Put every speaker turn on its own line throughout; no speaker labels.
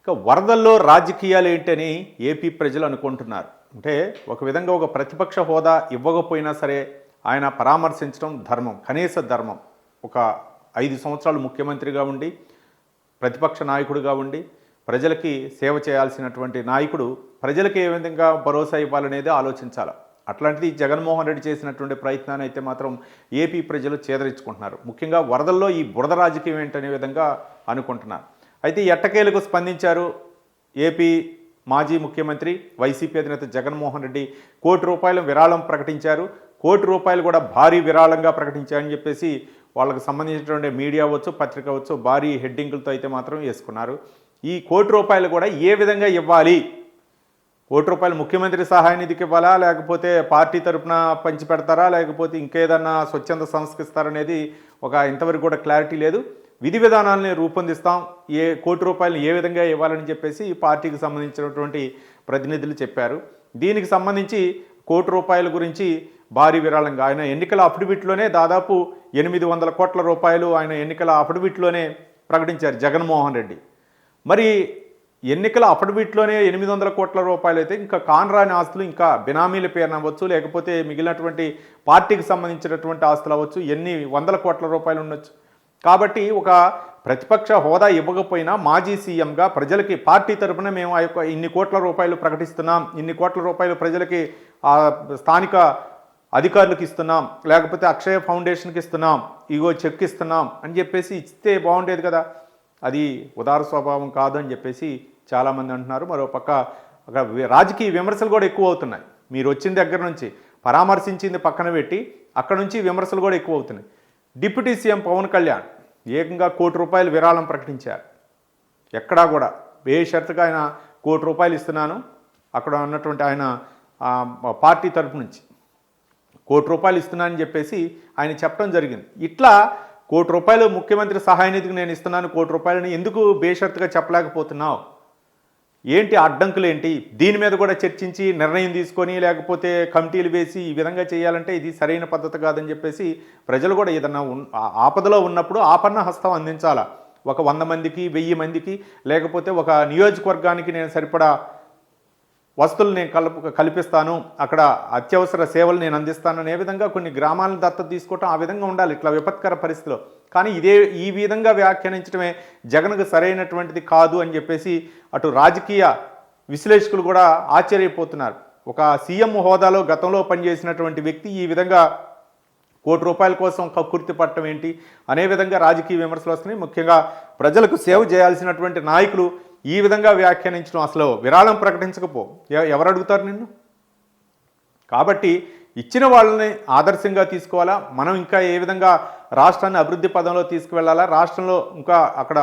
ఇక వరదల్లో రాజకీయాలు ఏంటని ఏపీ ప్రజలు అనుకుంటున్నారు. అంటే ఒక విధంగా ఒక ప్రతిపక్ష హోదా ఇవ్వకపోయినా సరే ఆయన పరామర్శించడం ధర్మం, కనీస ధర్మం. ఒక 5 సంవత్సరాలు ముఖ్యమంత్రిగా ఉండి ప్రతిపక్ష నాయకుడిగా ఉండి ప్రజలకి సేవ చేయాల్సినటువంటి నాయకుడు ప్రజలకి ఏ విధంగా భరోసా ఇవ్వాలనేది ఆలోచించాలి. అట్లాంటిది జగన్మోహన్ రెడ్డి చేసినటువంటి ప్రయత్నాన్ని అయితే మాత్రం ఏపీ ప్రజలు చేదరించుకుంటున్నారు. ముఖ్యంగా వరదల్లో ఈ బురద రాజకీయం ఏంటనే విధంగా అనుకుంటున్నారు. అయితే ఎట్టకేలకు స్పందించారు ఏపీ మాజీ ముఖ్యమంత్రి వైసీపీ అధినేత జగన్మోహన్ రెడ్డి. ₹1 విరాళం ప్రకటించారు. ₹1 కూడా భారీ విరాళంగా ప్రకటించారని చెప్పేసి వాళ్ళకు సంబంధించినటువంటి మీడియా అవ్వచ్చు, పత్రిక అవ్వచ్చు భారీ హెడ్డింగులతో అయితే మాత్రం వేసుకున్నారు. ఈ ₹1 కూడా ఏ విధంగా ఇవ్వాలి? ₹1 ముఖ్యమంత్రి సహాయ నిధికి ఇవ్వాలా, లేకపోతే పార్టీ తరఫున పంచి పెడతారా, లేకపోతే ఇంకేదన్నా స్వచ్ఛంద సంస్థకి ఇస్తారనేది ఇంతవరకు కూడా క్లారిటీ లేదు. విధి విధానాలని రూపొందిస్తాం, ₹1 ఏ విధంగా ఇవ్వాలని చెప్పేసి పార్టీకి సంబంధించినటువంటి ప్రతినిధులు చెప్పారు. దీనికి సంబంధించి ₹1 గురించి భారీ విరాళంగా ఆయన ఎన్నికల అఫిడవిట్లోనే దాదాపు ₹800 కోట్ల ఆయన ఎన్నికల అఫిడవిట్లోనే ప్రకటించారు జగన్మోహన్ రెడ్డి. మరి ఎన్నికల అఫిడవిట్లోనే ₹800 కోట్ల అయితే ఇంకా కానరాని ఆస్తులు, ఇంకా బినామీల పేరున అవ్వచ్చు, లేకపోతే మిగిలినటువంటి పార్టీకి సంబంధించినటువంటి ఆస్తులు అవ్వచ్చు, ఎన్ని వందల కోట్ల ఉండొచ్చు. కాబట్టి ఒక ప్రతిపక్ష హోదా ఇవ్వకపోయినా మాజీ సీఎంగా ప్రజలకి పార్టీ తరఫున మేము ఇన్ని ₹1 ప్రకటిస్తున్నాం, ఇన్ని ₹1 ప్రజలకి స్థానిక అధికారులకు ఇస్తున్నాం, లేకపోతే అక్షయ ఫౌండేషన్కి ఇస్తున్నాం, ఇగో చెక్ ఇస్తున్నాం అని చెప్పేసి ఇస్తే బాగుండేది కదా. అది ఉదార స్వభావం కాదు అని చెప్పేసి చాలామంది అంటున్నారు. మరోపక్క రాజకీయ విమర్శలు కూడా ఎక్కువ అవుతున్నాయి. మీరు వచ్చిన దగ్గర నుంచి పరామర్శించింది పక్కన పెట్టి అక్కడ నుంచి విమర్శలు కూడా ఎక్కువ అవుతున్నాయి. డిప్యూటీ సీఎం పవన్ కళ్యాణ్ ఏకంగా ₹1 విరాళం ప్రకటించారు. ఎక్కడా కూడా బేషరతుగా ఆయన ₹1 ఇస్తున్నాను అక్కడ ఉన్నటువంటి ఆయన పార్టీ తరపు నుంచి ₹1 ఇస్తున్నానని చెప్పేసి ఆయన చెప్పడం జరిగింది. ఇట్లా ₹1 ముఖ్యమంత్రి సహాయ నిధికి నేను ఇస్తున్నాను ₹1 ఎందుకు బేషరతుగా చెప్పలేకపోతున్నావు? ఏంటి అడ్డంకులు ఏంటి? దీని మీద కూడా చర్చించి నిర్ణయం తీసుకొని లేకపోతే కమిటీలు వేసి ఈ విధంగా చేయాలంటే ఇది సరైన పద్ధతి కాదని చెప్పేసి ప్రజలు కూడా ఏదన్నా ఆపదలో ఉన్నప్పుడు ఆపన్న హస్తం అందించాలా. ఒక 100 మందికి 1000 మందికి లేకపోతే ఒక నియోజకవర్గానికి నేను సరిపడా వస్తువులు నేను కల్పిస్తాను, అక్కడ అత్యవసర సేవలు నేను అందిస్తాను అనే విధంగా కొన్ని గ్రామాలను దత్తత తీసుకోవటం ఆ విధంగా ఉండాలి ఇట్లా విపత్కర పరిస్థితిలో. కానీ ఈ విధంగా వ్యాఖ్యానించడమే జగన్కు సరైనటువంటిది కాదు అని చెప్పేసి అటు రాజకీయ విశ్లేషకులు కూడా ఆశ్చర్యపోతున్నారు. ఒక సీఎం హోదాలో గతంలో పనిచేసినటువంటి వ్యక్తి ఈ విధంగా ₹1 కోసం కక్కుర్తి పట్టడం ఏంటి అనే విధంగా రాజకీయ విమర్శలు వస్తున్నాయి. ముఖ్యంగా ప్రజలకు సేవ చేయాల్సినటువంటి నాయకులు ఈ విధంగా వ్యాఖ్యానించడం, అసలు విరాళం ప్రకటించకపో ఎవరు అడుగుతారు నిన్ను? కాబట్టి ఇచ్చిన వాళ్ళని ఆదర్శంగా తీసుకోవాలా. మనం ఇంకా ఏ విధంగా రాష్ట్రాన్ని అభివృద్ధి పదంలో తీసుకువెళ్ళాలా, రాష్ట్రంలో ఇంకా అక్కడ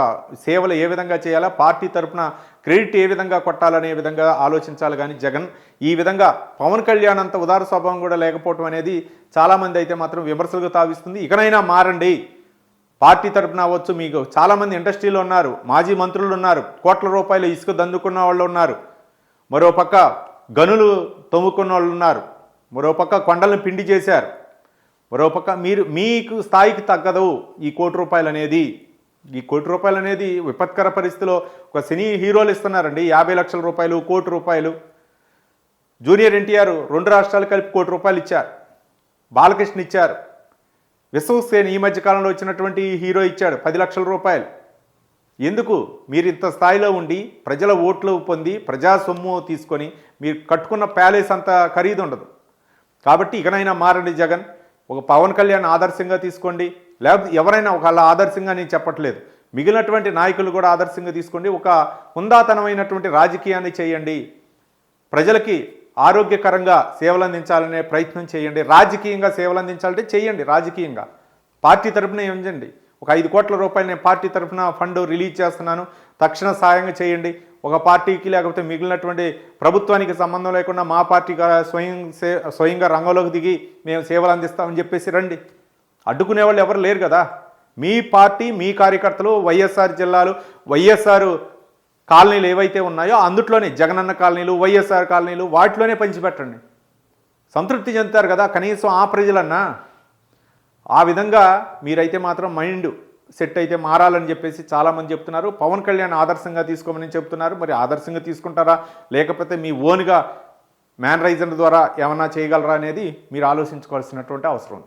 సేవలు ఏ విధంగా చేయాలా, పార్టీ తరఫున క్రెడిట్ ఏ విధంగా కొట్టాలనే విధంగా ఆలోచించాలి. కానీ జగన్ ఈ విధంగా పవన్ కళ్యాణ్ అంత ఉదార స్వభావం కూడా లేకపోవడం అనేది చాలామంది అయితే మాత్రం విమర్శలుగా తావిస్తుంది. ఇకనైనా మారండి. పార్టీ తరఫున అవ్వచ్చు, మీకు చాలామంది ఇండస్ట్రీలో ఉన్నారు, మాజీ మంత్రులు ఉన్నారు, ₹1 ఇసుక దందుకున్న వాళ్ళు ఉన్నారు, మరోపక్క గనులు తవ్వుకున్న వాళ్ళు ఉన్నారు, మరోపక్క కొండలను పిండి చేశారు, మరోపక్క మీకు స్థాయికి తగ్గదు ఈ ₹1 అనేది. ఈ ₹1 అనేది విపత్కర పరిస్థితిలో ఒక సినీ హీరోలు ఇస్తున్నారండి. ₹50 లక్షల, ₹1,00,00,000. జూనియర్ ఎన్టీఆర్ 2 రాష్ట్రాలు కలిపి ₹1 ఇచ్చారు, బాలకృష్ణ ఇచ్చారు, విశ్వసేన్ ఈ మధ్యకాలంలో వచ్చినటువంటి హీరో ఇచ్చాడు ₹10 లక్షల. ఎందుకు? మీరు ఇంత స్థాయిలో ఉండి ప్రజల ఓట్లు పొంది ప్రజా సొమ్ము తీసుకొని మీరు కట్టుకున్న ప్యాలెస్ అంత ఖరీదు ఉండదు. కాబట్టి ఇకనైనా మారండి జగన్. ఒక పవన్ కళ్యాణ్ ఆదర్శంగా తీసుకోండి, లేకపోతే ఎవరైనా ఒకళ్ళ ఆదర్శంగా నేను చెప్పట్లేదు, మిగిలినటువంటి నాయకులు కూడా ఆదర్శంగా తీసుకోండి. ఒక హుందాతనమైనటువంటి రాజకీయాన్ని చేయండి, ప్రజలకి ఆరోగ్యకరంగా సేవలు అందించాలనే ప్రయత్నం చేయండి. రాజకీయంగా సేవలు అందించాలంటే చేయండి, రాజకీయంగా పార్టీ తరఫున ఇవ్వండి. ఒక ₹5 కోట్ల నేను పార్టీ తరఫున ఫండ్ రిలీజ్ చేస్తున్నాను, తక్షణ సాయంగా చేయండి. ఒక పార్టీకి లేకపోతే మిగిలినటువంటి ప్రభుత్వానికి సంబంధం లేకుండా మా పార్టీ స్వయంగా రంగంలోకి దిగి మేము సేవలు అందిస్తామని చెప్పేసి రండి. అడ్డుకునే వాళ్ళు ఎవరు లేరు కదా. మీ పార్టీ మీ కార్యకర్తలు వైఎస్ఆర్ జిల్లాలు వైఎస్ఆర్ కాలనీలు ఏవైతే ఉన్నాయో అందుట్లోనే జగనన్న కాలనీలు వైఎస్ఆర్ కాలనీలు వాటిలోనే పంచిపెట్టండి. సంతృప్తి చెందుతారు కదా కనీసం ఆ ప్రజలన్నా. ఆ విధంగా మీరైతే మాత్రం మైండ్ సెట్ అయితే మారాలని చెప్పేసి చాలామంది చెప్తున్నారు. పవన్ కళ్యాణ్ ఆదర్శంగా తీసుకోమని చెప్తున్నారు. మరి ఆదర్శంగా తీసుకుంటారా, లేకపోతే మీ ఓన్గా మ్యానరైజర్ ద్వారా ఏమన్నా చేయగలరా అనేది మీరు ఆలోచించుకోవాల్సినటువంటి అవసరం ఉంది.